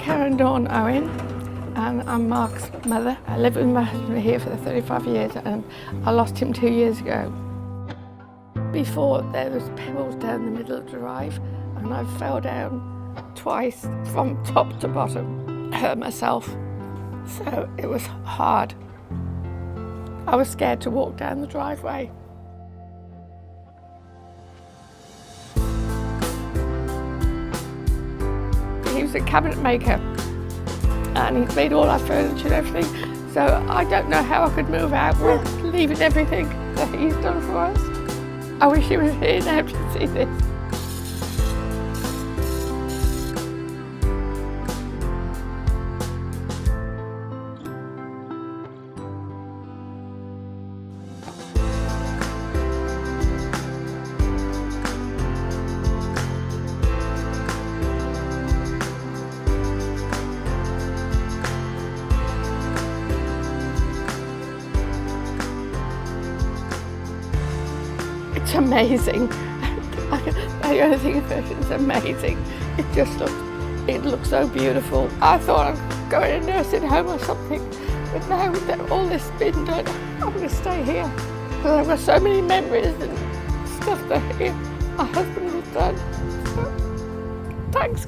Karen Dawn Owen, and I'm Mark's mother. I lived with my husband here for 35 years and I lost him 2 years ago. Before, there was pebbles down the middle of the drive and I fell down twice from top to bottom, hurt myself, so it was hard. I was scared to walk down the driveway. He was a cabinet maker and he's made all our furniture and everything, so I don't know how I could move out with leaving everything that he's done for us. I wish he was here now to see this. It's amazing. The only thing about it is amazing. It looks so beautiful. I thought I'd go in a nursing home or something, but now that all this has been done, I'm going to stay here. Because I've got so many memories and stuff that my husband has done. So, thanks.